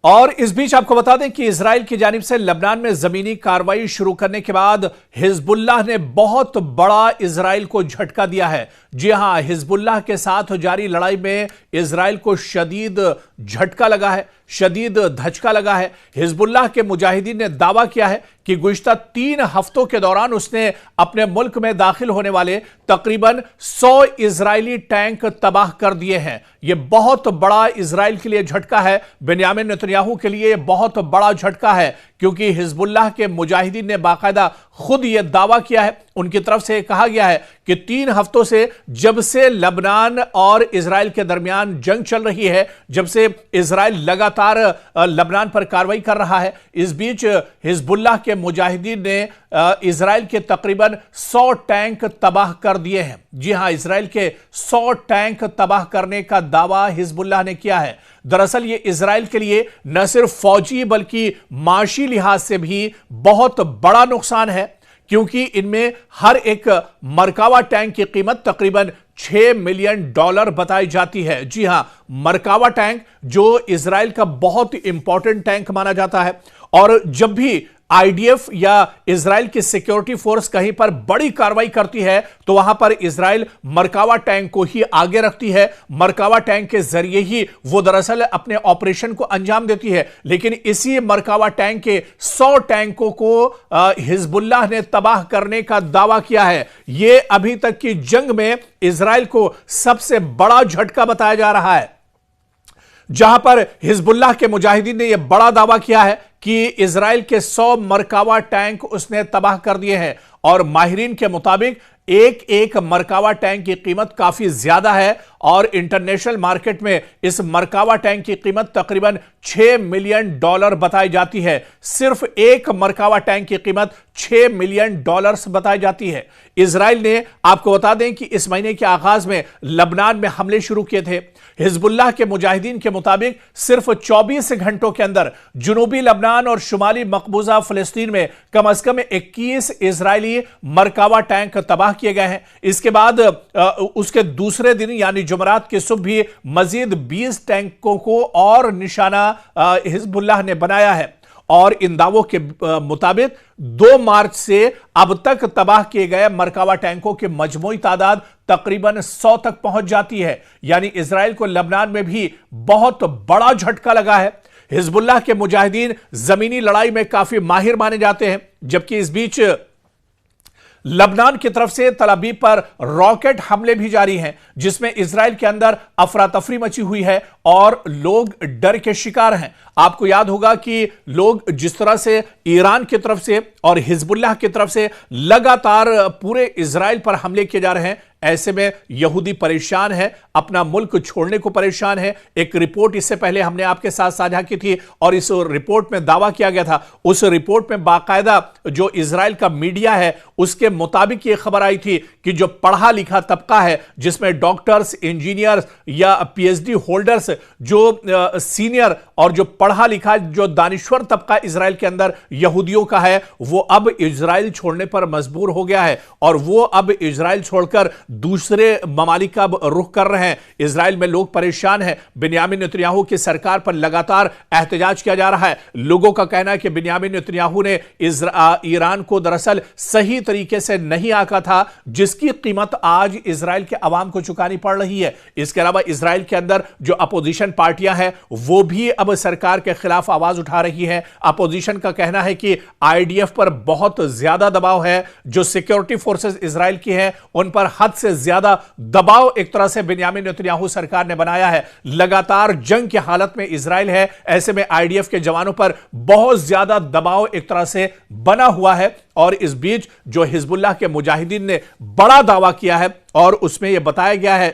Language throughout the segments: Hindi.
और इस बीच आपको बता दें कि इजराइल की जानिब से लबनान में जमीनी कार्रवाई शुरू करने के बाद हिजबुल्लाह ने बहुत बड़ा इजराइल को झटका दिया है। जी हां, हिजबुल्लाह के साथ जारी लड़ाई में इजराइल को शदीद झटका लगा है, शदीद धचका लगा है। हिजबुल्लाह के मुजाहिदीन ने दावा किया है कि गुज़िश्ता 3 हफ्तों के दौरान उसने अपने मुल्क में दाखिल होने वाले तकरीबन 100 इजरायली टैंक तबाह कर दिए हैं। यह बहुत बड़ा इजराइल के लिए झटका है, बेंयामिन नेतन्याहू के लिए बहुत बड़ा झटका है, क्योंकि हिजबुल्लाह के मुजाहिदीन ने बाकायदा खुद यह दावा किया है, उनकी तरफ से कहा गया है कि 3 हफ्तों से जब से लबनान और इजराइल के दरमियान जंग चल रही है, जब से इजराइल लगातार लबनान पर कार्रवाई कर रहा है, इस बीच हिजबुल्लाह के मुजाहिदीन ने इजराइल के तकरीबन 100 टैंक तबाह कर दिए हैं। जी हां, इजराइल के 100 टैंक तबाह करने का दावा हिजबुल्लाह ने किया है। दरअसल यह इजराइल के लिए न सिर्फ फौजी बल्कि माशी लिहाज से भी बहुत बड़ा नुकसान है, क्योंकि इनमें हर एक मरकावा टैंक की कीमत तकरीबन $6 मिलियन बताई जाती है। जी हां, मरकावा टैंक जो इजराइल का बहुत इंपॉर्टेंट टैंक माना जाता है, और जब भी आईडीएफ या इजराइल की सिक्योरिटी फोर्स कहीं पर बड़ी कार्रवाई करती है तो वहां पर इजराइल मरकावा टैंक को ही आगे रखती है। मरकावा टैंक के जरिए ही वो दरअसल अपने ऑपरेशन को अंजाम देती है। लेकिन इसी मरकावा टैंक के 100 टैंकों को हिजबुल्लाह ने तबाह करने का दावा किया है। यह अभी तक की जंग में इजराइल को सबसे बड़ा झटका बताया जा रहा है, जहां पर हिजबुल्लाह के मुजाहिदीन ने यह बड़ा दावा किया है कि इजराइल के 100 मरकावा टैंक उसने तबाह कर दिए हैं। और माहिरीन के मुताबिक एक एक मरकावा टैंक की कीमत काफी ज्यादा है, और इंटरनेशनल मार्केट में इस मरकावा टैंक की कीमत तकरीबन $6 मिलियन बताई जाती है। सिर्फ एक मरकावा टैंक की कीमत $6 मिलियन बताई जाती है। इजराइल ने, आपको बता दें कि इस महीने के आगाज में लबनान में हमले शुरू किए थे। हिजबुल्लाह के मुजाहिदीन के मुताबिक सिर्फ 24 घंटों के अंदर जुनूबी लबनान और शुमाली मकबूजा फिलिस्तीन में कम अज कम 21 इजरायली मरकावा टैंक तबाह किए गए हैं। इसके बाद उसके दूसरे दिन यानी जुमरात की सुबह भी मजीद 20 टैंकों को और निशाना हिजबुल्लाह ने बनाया है। और इन दावों के मुताबिक 2 मार्च से अब तक तबाह किए गए मरकावा टैंकों की मजमूई तादाद तकरीबन 100 तक पहुंच जाती है। यानी इजराइल को लबनान में भी बहुत बड़ा झटका लगा है। हिजबुल्लाह के मुजाहिदीन जमीनी लड़ाई में काफी माहिर माने जाते हैं, जबकि इस बीच लबनान की तरफ से तल अवीव पर रॉकेट हमले भी जारी हैं, जिसमें इजराइल के अंदर अफरा तफरी मची हुई है और लोग डर के शिकार हैं। आपको याद होगा कि लोग जिस तरह से ईरान की तरफ से और हिजबुल्लाह की तरफ से लगातार पूरे इजराइल पर हमले किए जा रहे हैं, ऐसे में यहूदी परेशान है, अपना मुल्क छोड़ने को परेशान है। एक रिपोर्ट इससे पहले हमने आपके साथ साझा की थी और इस रिपोर्ट में दावा किया गया था, उस रिपोर्ट में बाकायदा जो इजराइल का मीडिया है उसके मुताबिक यह खबर आई थी कि जो पढ़ा लिखा तबका है, जिसमें डॉक्टर्स, इंजीनियर्स या पीएचडी होल्डर्स, जो सीनियर और जो पढ़ा लिखा जो दानिश्वर तबका इजराइल के अंदर यहूदियों का है, वो अब इजराइल छोड़ने पर मजबूर हो गया है और वो अब इजराइल छोड़कर दूसरे ममालिक का रुख कर रहे हैं। इजराइल में लोग परेशान हैं। बेंयामिन नेतन्याहू की सरकार पर लगातार एहतजाज किया जा रहा है। लोगों का कहना है कि बेंयामिन नेतन्याहू ने ईरान को दरअसल सही तरीके से नहीं आंका था, जिसकी कीमत आज इजराइल के अवाम को चुकानी पड़ रही है। इसके अलावा इजराइल के अंदर जो अपोजिशन पार्टियां हैं वो भी अब सरकार के खिलाफ आवाज उठा रही है। अपोजिशन का कहना है कि आईडीएफ पर बहुत ज्यादा दबाव है, जो सिक्योरिटी फोर्सेस इजराइल की हैं उन पर हद से ज्यादा दबाव एक तरह से बेंयामिन नेतन्याहू सरकार ने बनाया है। लगातार जंग की हालत में इजराइल है, ऐसे में आईडीएफ के जवानों पर बहुत ज्यादा दबाव एक तरह से बना हुआ है। और इस बीच जो हिजबुल्लाह के मुजाहिदीन ने बड़ा दावा किया है और उसमें यह बताया गया है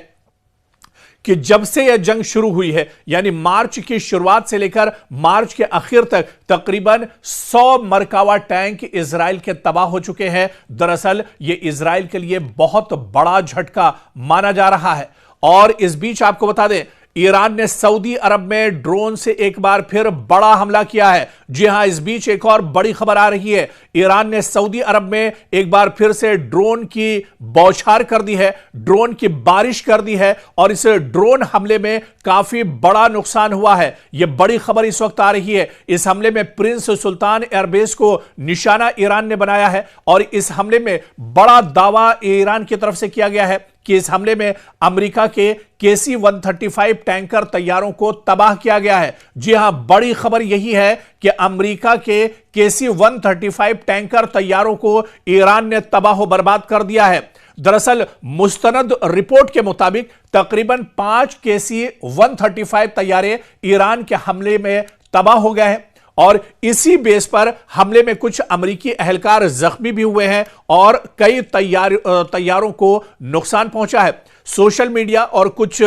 कि जब से यह जंग शुरू हुई है, यानी मार्च की शुरुआत से लेकर मार्च के आखिर तक तकरीबन 100 मरकावा टैंक इजराइल के तबाह हो चुके हैं। दरअसल यह इजराइल के लिए बहुत बड़ा झटका माना जा रहा है। और इस बीच आपको बता दें, ईरान ने सऊदी अरब में ड्रोन से एक बार फिर बड़ा हमला किया है। जी हां, इस बीच एक और बड़ी खबर आ रही है। ईरान ने सऊदी अरब में एक बार फिर से ड्रोन की बौछार कर दी है, ड्रोन की बारिश कर दी है और इस ड्रोन हमले में काफी बड़ा नुकसान हुआ है। यह बड़ी खबर इस वक्त आ रही है। इस हमले में प्रिंस सुल्तान एयरबेस को निशाना ईरान ने बनाया है और इस हमले में बड़ा दावा ईरान की तरफ से किया गया है कि इस हमले में अमेरिका के KC-135 टैंकर तैयारों को तबाह किया गया है। जी हां, बड़ी खबर यही है कि अमेरिका के KC-135 टैंकर तैयारों को ईरान ने तबाह बर्बाद कर दिया है। दरअसल मुस्तनद रिपोर्ट के मुताबिक तकरीबन 5 KC-135 तैयारे ईरान के हमले में तबाह हो गए हैं और इसी बेस पर हमले में कुछ अमेरिकी एहलकार जख्मी भी हुए हैं और कई तैयारों को नुकसान पहुंचा है। सोशल मीडिया और कुछ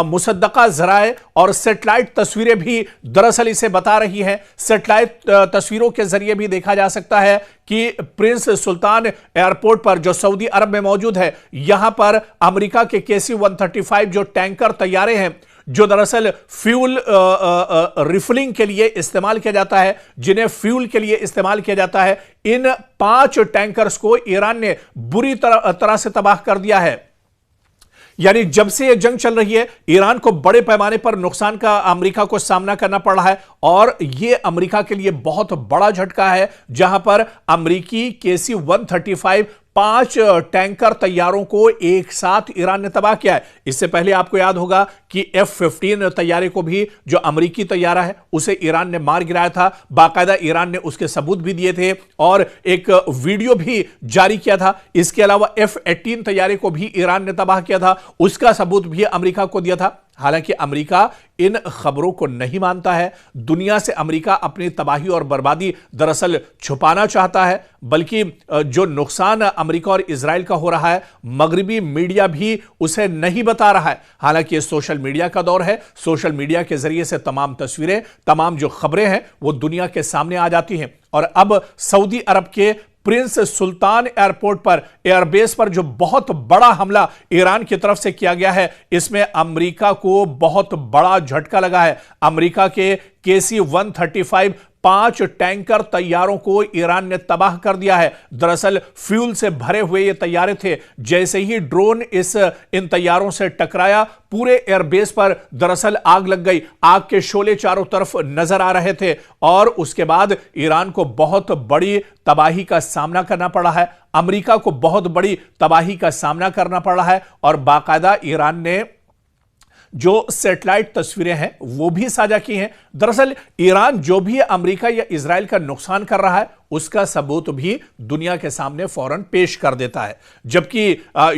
मुसद्दका जराए और सैटेलाइट तस्वीरें भी दरअसल इसे बता रही हैं। सैटेलाइट तस्वीरों के जरिए भी देखा जा सकता है कि प्रिंस सुल्तान एयरपोर्ट पर जो सऊदी अरब में मौजूद है, यहां पर अमेरिका के KC-135 जो टैंकर तैयारे हैं, जो दरअसल फ्यूल रिफिलिंग के लिए इस्तेमाल किया जाता है, जिन्हें फ्यूल के लिए इस्तेमाल किया जाता है, इन 5 टैंकर्स को ईरान ने बुरी तरह से तबाह कर दिया है। यानी जब से यह जंग चल रही है, ईरान को बड़े पैमाने पर नुकसान का अमेरिका को सामना करना पड़ रहा है और यह अमेरिका के लिए बहुत बड़ा झटका है, जहां पर अमेरिकी KC-135 5 टैंकर तैयारों को एक साथ ईरान ने तबाह किया है। इससे पहले आपको याद होगा कि F-15 तैयारे को भी, जो अमेरिकी तैयारा है, उसे ईरान ने मार गिराया था। बाकायदा ईरान ने उसके सबूत भी दिए थे और एक वीडियो भी जारी किया था। इसके अलावा F-18 तैयारे को भी ईरान ने तबाह किया था, उसका सबूत भी अमेरिका को दिया था। हालांकि अमेरिका इन खबरों को नहीं मानता है। दुनिया से अमेरिका अपनी तबाही और बर्बादी दरअसल छुपाना चाहता है, बल्कि जो नुकसान अमेरिका और इजराइल का हो रहा है, मगरिबी मीडिया भी उसे नहीं बता रहा है। हालांकि ये सोशल मीडिया का दौर है। सोशल मीडिया के जरिए से तमाम तस्वीरें, तमाम जो खबरें हैं, वो दुनिया के सामने आ जाती हैं। और अब सऊदी अरब के प्रिंस सुल्तान एयरपोर्ट पर, एयरबेस पर जो बहुत बड़ा हमला ईरान की तरफ से किया गया है, इसमें अमेरिका को बहुत बड़ा झटका लगा है। अमेरिका के KC-135 5 टैंकर तैयारों को ईरान ने तबाह कर दिया है। दरअसल फ्यूल से भरे हुए ये तैयारे थे। जैसे ही ड्रोन इन तैयारों से टकराया, पूरे एयरबेस पर दरअसल आग लग गई। आग के शोले चारों तरफ नजर आ रहे थे और उसके बाद ईरान को बहुत बड़ी तबाही का सामना करना पड़ा है। अमेरिका को बहुत बड़ी तबाही का सामना करना पड़ा है और बाकायदा ईरान ने जो सैटेलाइट तस्वीरें हैं वो भी साझा की हैं। दरअसल ईरान जो भी अमेरिका या इजराइल का नुकसान कर रहा है, उसका सबूत भी दुनिया के सामने फौरन पेश कर देता है। जबकि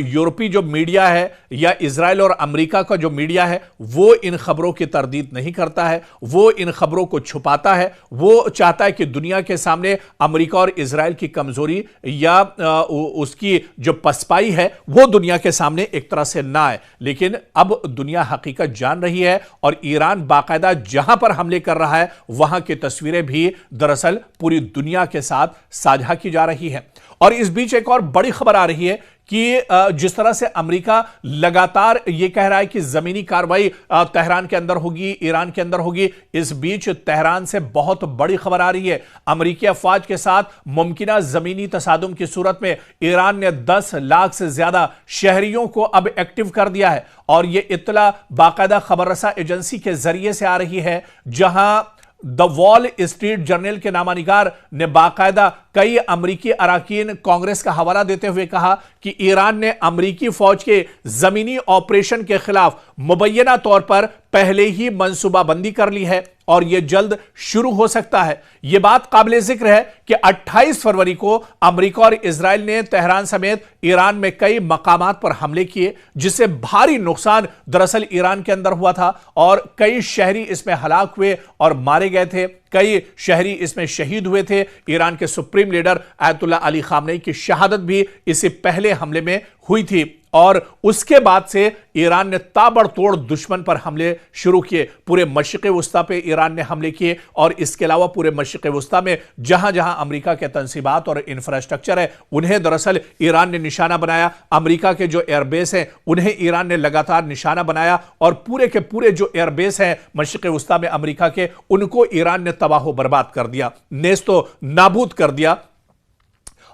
यूरोपीय जो मीडिया है या इजराइल और अमेरिका का जो मीडिया है, वो इन खबरों की तरदीद नहीं करता है, वो इन खबरों को छुपाता है। वो चाहता है कि दुनिया के सामने अमेरिका और इजराइल की कमजोरी या उसकी जो पसपाई है, वो दुनिया के सामने एक तरह से ना आए। लेकिन अब दुनिया हकीकत जान रही है और ईरान बाकायदा जहां पर हमले कर रहा है, वहां की तस्वीरें भी दरअसल पूरी दुनिया के साथ साझा की जा रही है। और इस बीच एक और बड़ी खबर आ रही है कि जिस तरह से अमेरिका लगातार यह कह रहा है कि जमीनी कार्रवाई तेहरान के अंदर होगी, ईरान के अंदर होगी, इस बीच तेहरान से बहुत बड़ी खबर आ रही है। अमेरिकी अफवाज के साथ मुमकिना जमीनी तसादुम की सूरत में ईरान ने 10 लाख से ज्यादा शहरियों को अब एक्टिव कर दिया है और यह इत्तला बाकायदा खबररसा एजेंसी के जरिए से आ रही है, जहां द वॉल स्ट्रीट जर्नल के नामानिगार ने बाकायदा कई अमेरिकी अराकीन कांग्रेस का हवाला देते हुए कहा कि ईरान ने अमेरिकी फौज के जमीनी ऑपरेशन के खिलाफ मुबैना तौर पर पहले ही मंसूबाबंदी कर ली है और यह जल्द शुरू हो सकता है। यह बात काबिल जिक्र है कि 28 फरवरी को अमेरिका और इजराइल ने तेहरान समेत ईरान में कई मकामात पर हमले किए, जिससे भारी नुकसान दरअसल ईरान के अंदर हुआ था और कई शहरी इसमें हलाक हुए और मारे गए थे। कई शहरी इसमें शहीद हुए थे। ईरान के supreme leader Ayatollah Ali Khamenei की शहादत भी इससे पहले हमले में हुई थी और उसके बाद से ईरान ने ताबड़तोड़ दुश्मन पर हमले शुरू किए। पूरे मशरिक़ वस्ता पे ईरान ने हमले किए और इसके अलावा पूरे मशरिक़ वस्ता में जहां जहां अमेरिका के तंसीबात और इंफ्रास्ट्रक्चर है उन्हें दरअसल ईरान ने निशाना बनाया। अमेरिका के जो एयरबेस हैं उन्हें ईरान ने लगातार निशाना बनाया और पूरे के पूरे जो एयरबेस हैं मशरिक़ वस्ता में अमेरिका के, उनको ईरान ने तबाह बर्बाद कर दिया, नेस्तो नाबूद कर दिया।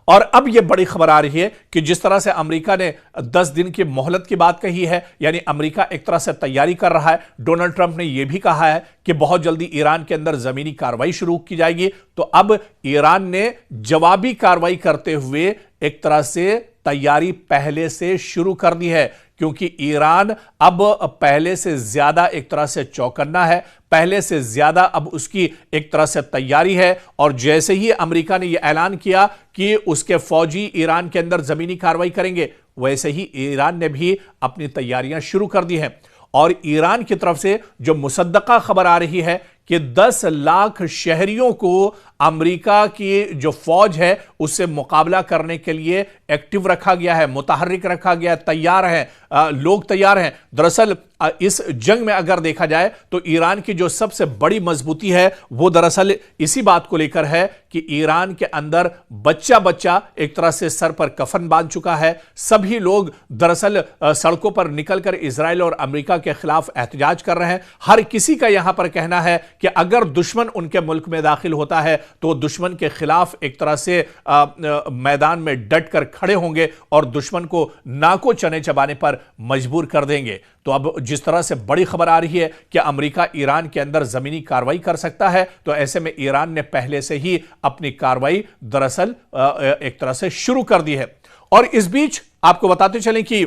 और अब यह बड़ी खबर आ रही है कि जिस तरह से अमेरिका ने 10 दिन की मोहलत की बात कही है, यानी अमेरिका एक तरह से तैयारी कर रहा है। डोनाल्ड ट्रंप ने यह भी कहा है कि बहुत जल्दी ईरान के अंदर जमीनी कार्रवाई शुरू की जाएगी। तो अब ईरान ने जवाबी कार्रवाई करते हुए एक तरह से तैयारी पहले से शुरू कर दी है, क्योंकि ईरान अब पहले से ज्यादा एक तरह से चौकन्ना है, पहले से ज्यादा अब उसकी एक तरह से तैयारी है। और जैसे ही अमेरिका ने यह ऐलान किया कि उसके फौजी ईरान के अंदर जमीनी कार्रवाई करेंगे, वैसे ही ईरान ने भी अपनी तैयारियां शुरू कर दी हैं। और ईरान की तरफ से जो मुसद्दका खबर आ रही है कि 10 लाख शहरियों को अमेरिका की जो फौज है उससे मुकाबला करने के लिए एक्टिव रखा गया है, मुतहर्रिक रखा गया है, तैयार हैं, लोग तैयार हैं। दरअसल इस जंग में अगर देखा जाए तो ईरान की जो सबसे बड़ी मजबूती है वो दरअसल इसी बात को लेकर है कि ईरान के अंदर बच्चा बच्चा एक तरह से सर पर कफन बांध चुका है। सभी लोग दरअसल सड़कों पर निकलकर इजराइल और अमेरिका के खिलाफ एहतजाज कर रहे हैं। हर किसी का यहां पर कहना है कि अगर दुश्मन उनके मुल्क में दाखिल होता है तो दुश्मन के खिलाफ एक तरह से मैदान में डट कर खड़े होंगे और दुश्मन को नाको चने चबाने पर मजबूर कर देंगे। तो अब जिस तरह से बड़ी खबर आ रही है कि अमेरिका ईरान के अंदर जमीनी कार्रवाई कर सकता है, तो ऐसे में ईरान ने पहले से ही अपनी कार्रवाई दरअसल एक तरह से शुरू कर दी है। और इस बीच आपको बताते चलें कि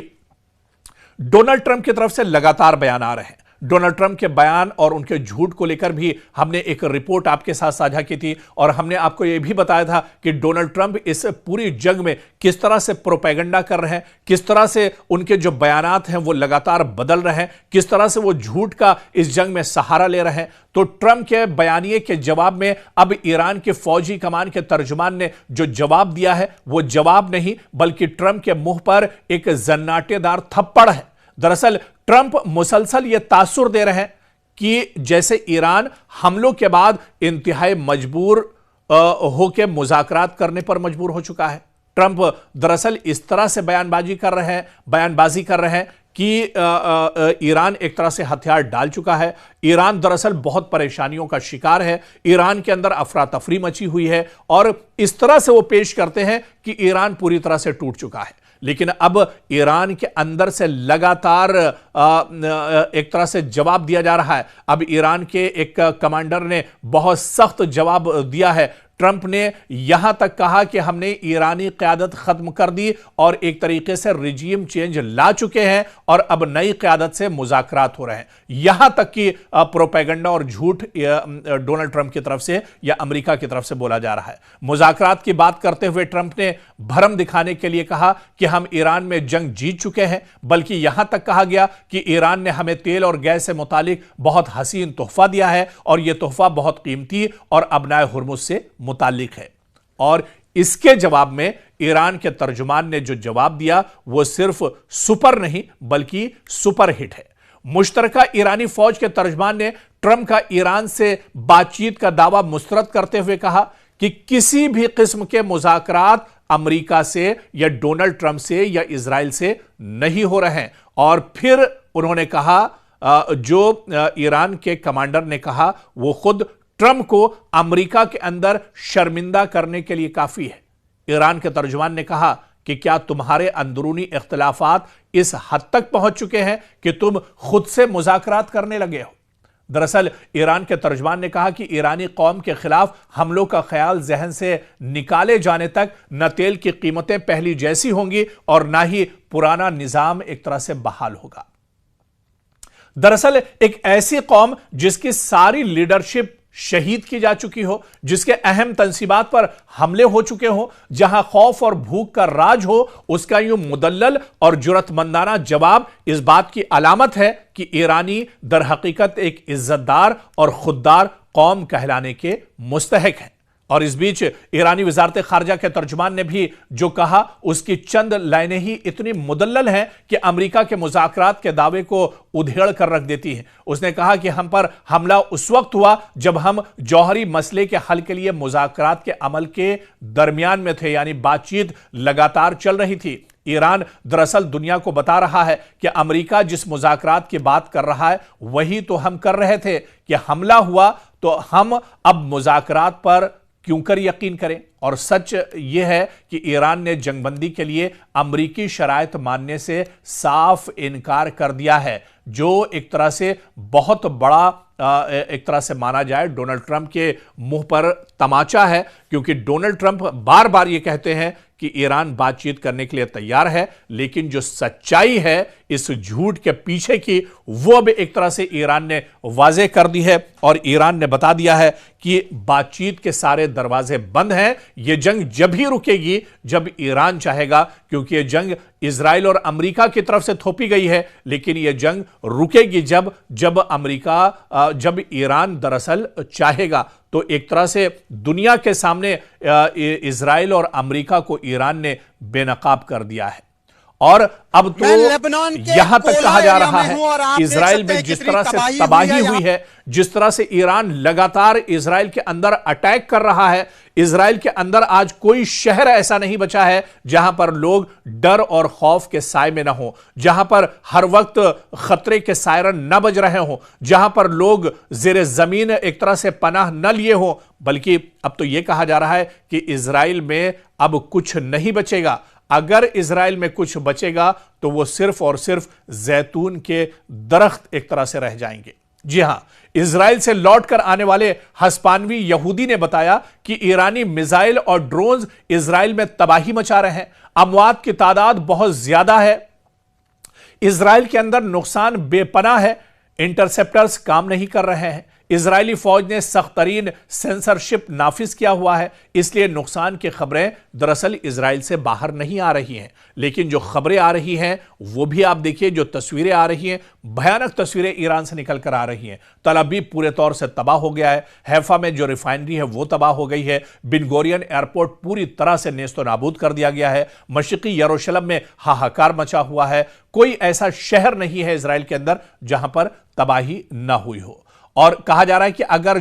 डोनाल्ड ट्रंप की तरफ से लगातार बयान आ रहे हैं। डोनाल्ड ट्रंप के बयान और उनके झूठ को लेकर भी हमने एक रिपोर्ट आपके साथ साझा की थी और हमने आपको यह भी बताया था कि डोनाल्ड ट्रंप इस पूरी जंग में किस तरह से प्रोपेगेंडा कर रहे हैं, किस तरह से उनके जो बयानात हैं वो लगातार बदल रहे हैं, किस तरह से वो झूठ का इस जंग में सहारा ले रहे हैं। तो ट्रंप के बयानिए के जवाब में अब ईरान के फौजी कमान के तर्जुमान ने जो जवाब दिया है वो जवाब नहीं बल्कि ट्रंप के मुंह पर एक जन्नाटेदार थप्पड़ है। दरअसल ट्रंप मुसलसल यह तासुर दे रहे हैं कि जैसे ईरान हमलों के बाद इंतहाई मजबूर होकर मुज़ाकरात करने पर मजबूर हो चुका है। ट्रंप दरअसल इस तरह से बयानबाजी कर रहे हैं कि ईरान एक तरह से हथियार डाल चुका है। ईरान दरअसल बहुत परेशानियों का शिकार है, ईरान के अंदर अफरा तफरी मची हुई है और इस तरह से वो पेश करते हैं कि ईरान पूरी तरह से टूट चुका है। लेकिन अब ईरान के अंदर से लगातार एक तरह से जवाब दिया जा रहा है। अब ईरान के एक कमांडर ने बहुत सख्त जवाब दिया है। ट्रंप ने यहां तक कहा कि हमने ईरानी क़यादत खत्म कर दी और एक तरीके से रिजीम चेंज ला चुके हैं और अब नई क़यादत से मुज़ाकरात हो रहे हैं। यहां तक कि प्रोपेगेंडा और झूठ डोनाल्ड ट्रंप की तरफ से या अमेरिका की तरफ से बोला जा रहा है। मुज़ाकरात की बात करते हुए ट्रंप ने भरम दिखाने के लिए कहा कि हम ईरान में जंग जीत चुके हैं, बल्कि यहां तक कहा गया कि ईरान ने हमें तेल और गैस से मुतालिक बहुत हसीन तोहफा दिया है और यह तोहफा बहुत कीमती और अबनाए हुर्मुज़ से मुतालिक है। और इसके जवाब में ईरान के तर्जुमान ने जो जवाब दिया वो सिर्फ सुपर नहीं बल्कि सुपर हिट है। मुश्तरका ईरानी फौज के तर्जुमान ने ट्रंप का ईरान से बातचीत का दावा मुस्तरद करते हुए कहा कि किसी भी किस्म के मुज़ाकरात अमेरिका से या डोनाल्ड ट्रंप से या इजराइल से नहीं हो रहे हैं। और फिर उन्होंने कहा, जो ईरान के कमांडर ने कहा वो खुद ट्रंप को अमेरिका के अंदर शर्मिंदा करने के लिए काफी है। ईरान के तर्जुमान ने कहा कि क्या तुम्हारे अंदरूनी इख्तिलाफात इस हद तक पहुंच चुके हैं कि तुम खुद से मुज़ाकरात करने लगे हो। दरअसल ईरान के तर्जुमान ने कहा कि ईरानी कौम के खिलाफ हमलों का ख्याल जहन से निकाले जाने तक न तेल की कीमतें पहली जैसी होंगी और ना ही पुराना निजाम एक तरह से बहाल होगा। दरअसल एक ऐसी कौम जिसकी सारी लीडरशिप शहीद की जा चुकी हो, जिसके अहम तंसीबात पर हमले हो चुके हो, जहां खौफ और भूख का राज हो, उसका यूं मुदल्लल और जुरतमंदाना जवाब इस बात की अलामत है कि ईरानी दर हकीकत एक इज्जतदार और खुददार कौम कहलाने के मुस्तहक हैं। और इस बीच ईरानी वजारत खारजा के तर्जुमान ने भी जो कहा उसकी चंद लाइनें ही इतनी मुदल्लल हैं कि अमेरिका के मुज़ाकरात के दावे को उधेड़ कर रख देती हैं। उसने कहा कि हम पर हमला उस वक्त हुआ जब हम जौहरी मसले के हल के लिए मुज़ाकरात के अमल के दरमियान में थे, यानी बातचीत लगातार चल रही थी। ईरान दरअसल दुनिया को बता रहा है कि अमेरिका जिस मुज़ाकरात की बात कर रहा है वही तो हम कर रहे थे कि हमला हुआ तो हम अब मुज़ाकरात पर क्यों कर यकीन करें। और सच यह है कि ईरान ने जंगबंदी के लिए अमरीकी शराइत मानने से साफ इनकार कर दिया है, जो एक तरह से बहुत बड़ा एक तरह से माना जाए डोनाल्ड ट्रंप के मुंह पर तमाचा है, क्योंकि डोनाल्ड ट्रंप बार बार यह कहते हैं कि ईरान बातचीत करने के लिए तैयार है, लेकिन जो सच्चाई है इस झूठ के पीछे की वो अब एक तरह से ईरान ने वाज़ेह कर दी है और ईरान ने बता दिया है कि बातचीत के सारे दरवाजे बंद हैं। यह जंग जब ही रुकेगी जब ईरान चाहेगा, क्योंकि यह जंग इजराइल और अमेरिका की तरफ से थोपी गई है, लेकिन यह जंग रुकेगी जब ईरान दरअसल चाहेगा। तो एक तरह से दुनिया के सामने इजराइल और अमेरिका को ईरान ने बेनकाब कर दिया है। और अब तो यहां तक कहा जा रहा है इजराइल में जिस तरह से तबाही हुई है, जिस तरह से ईरान लगातार इजराइल के अंदर अटैक कर रहा है, इजराइल के अंदर आज कोई शहर ऐसा नहीं बचा है जहां पर लोग डर और खौफ के साए में ना हो, जहां पर हर वक्त खतरे के सायरन न बज रहे हो, जहां पर लोग जेरे जमीन एक तरह से पनाह न लिए हो, बल्कि अब तो यह कहा जा रहा है कि इजराइल में अब कुछ नहीं बचेगा। अगर इजराइल में कुछ बचेगा तो वो सिर्फ और सिर्फ जैतून के दरख्त एक तरह से रह जाएंगे। जी हां, इजराइल से लौटकर आने वाले हस्पानवी यहूदी ने बताया कि ईरानी मिसाइल और ड्रोन्स इजराइल में तबाही मचा रहे हैं, अमवात की तादाद बहुत ज्यादा है, इजराइल के अंदर नुकसान बेपनाह है, इंटरसेप्टर्स काम नहीं कर रहे हैं, इजरायली फौज ने सख्त तरीन सेंसरशिप नाफिज किया हुआ है, इसलिए नुकसान की खबरें दरअसल इजराइल से बाहर नहीं आ रही हैं। लेकिन जो खबरें आ रही हैं वो भी आप देखिए, जो तस्वीरें आ रही हैं, भयानक तस्वीरें ईरान से निकल कर आ रही हैं। तल अवीव पूरे तौर से तबाह हो गया है, हैफा में जो रिफाइनरी है वो तबाह हो गई है, बिन गोरियन एयरपोर्ट पूरी तरह से नेस्तो नाबूद कर दिया गया है, मशरिकी यरूशलेम में हाहाकार मचा हुआ है, कोई ऐसा शहर नहीं है इजराइल के अंदर जहां पर तबाही ना हुई हो। और कहा जा रहा है कि अगर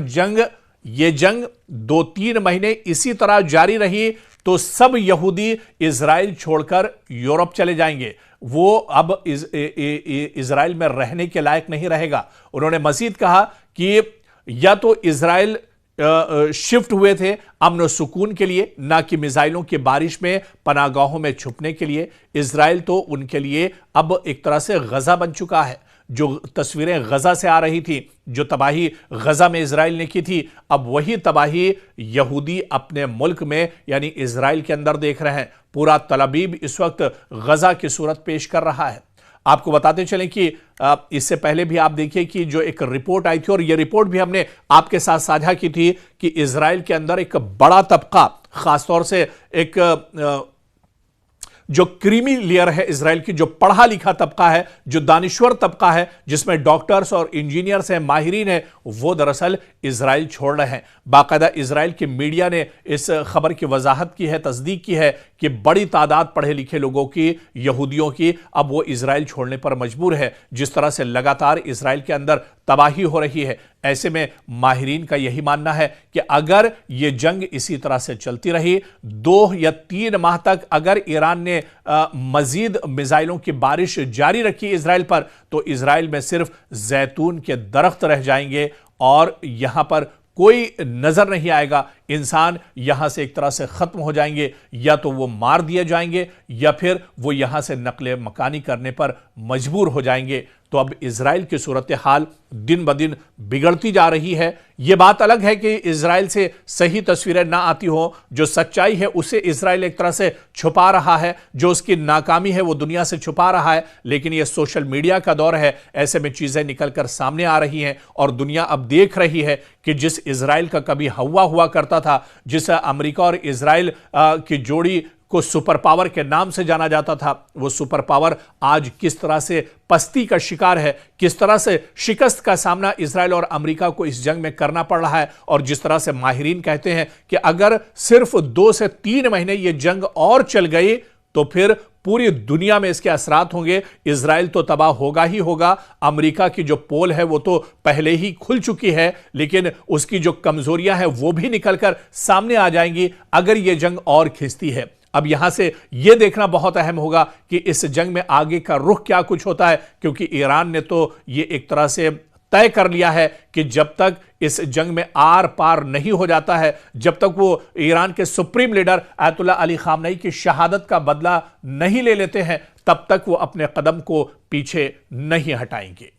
ये जंग 2-3 महीने इसी तरह जारी रही तो सब यहूदी इजराइल छोड़कर यूरोप चले जाएंगे, वो अब इजराइल में रहने के लायक नहीं रहेगा। उन्होंने मजीद कहा कि या तो इजराइल शिफ्ट हुए थे अमन और सुकून के लिए, ना कि मिसाइलों की बारिश में पनागाहों में छुपने के लिए। इजराइल तो उनके लिए अब एक तरह से गजा बन चुका है। जो तस्वीरें गजा से आ रही थी, जो तबाही गजा में इजराइल ने की थी, अब वही तबाही यहूदी अपने मुल्क में यानी इजराइल के अंदर देख रहे हैं। पूरा तल अवीव इस वक्त गजा की सूरत पेश कर रहा है। आपको बताते चलें कि इससे पहले भी आप देखिए कि जो एक रिपोर्ट आई थी, और यह रिपोर्ट भी हमने आपके साथ साझा की थी, कि इजराइल के अंदर एक बड़ा तबका, खासतौर से एक जो क्रीमी लेयर है इजराइल की, जो पढ़ा लिखा तबका है, जो दानिश्वर तबका है, जिसमें डॉक्टर्स और इंजीनियर्स हैं, माहिरीन हैं, वो दरअसल इजराइल छोड़ रहे हैं। बाकायदा इजराइल की मीडिया ने इस खबर की वजाहत की है, तस्दीक की है कि बड़ी तादाद पढ़े लिखे लोगों की, यहूदियों की, अब वो इजराइल छोड़ने पर मजबूर है। जिस तरह से लगातार इजराइल के अंदर तबाही हो रही है, ऐसे में माहिरीन का यही मानना है कि अगर ये जंग इसी तरह से चलती रही, 2 या 3 माह तक अगर ईरान ने मजीद मिसाइलों की बारिश जारी रखी इजराइल पर, तो इजराइल में सिर्फ जैतून के दरख्त रह जाएंगे और यहां पर कोई नजर नहीं आएगा। इंसान यहां से एक तरह से खत्म हो जाएंगे, या तो वो मार दिए जाएंगे या फिर वो यहां से नकले मकानी करने पर मजबूर हो जाएंगे। तो अब इजराइल की सूरत हाल दिन ब दिन बिगड़ती जा रही है। यह बात अलग है कि इजराइल से सही तस्वीरें ना आती हो, जो सच्चाई है उसे इजराइल एक तरह से छुपा रहा है, जो उसकी नाकामी है वो दुनिया से छुपा रहा है। लेकिन यह सोशल मीडिया का दौर है, ऐसे में चीजें निकलकर सामने आ रही हैं और दुनिया अब देख रही है कि जिस इजराइल का कभी हवा हुआ करता था, जिस अमेरिका और इजराइल की जोड़ी को सुपर पावर के नाम से जाना जाता था, वो सुपर पावर आज किस तरह से पस्ती का शिकार है, किस तरह से शिकस्त का सामना इजराइल और अमेरिका को इस जंग में करना पड़ रहा है। और जिस तरह से माहिरीन कहते हैं कि अगर सिर्फ 2 से 3 महीने ये जंग और चल गई तो फिर पूरी दुनिया में इसके असरात होंगे। इजराइल तो तबाह होगा ही होगा, अमेरिका की जो पोल है वो तो पहले ही खुल चुकी है, लेकिन उसकी जो कमजोरियां हैं वो भी निकलकर सामने आ जाएंगी अगर यह जंग और खिंचती है। अब यहां से यह देखना बहुत अहम होगा कि इस जंग में आगे का रुख क्या कुछ होता है, क्योंकि ईरान ने तो यह एक तरह से तय कर लिया है कि जब तक इस जंग में आर पार नहीं हो जाता है, जब तक वो ईरान के supreme leader Ayatollah Ali Khamenei की शहादत का बदला नहीं ले लेते हैं, तब तक वो अपने कदम को पीछे नहीं हटाएंगे।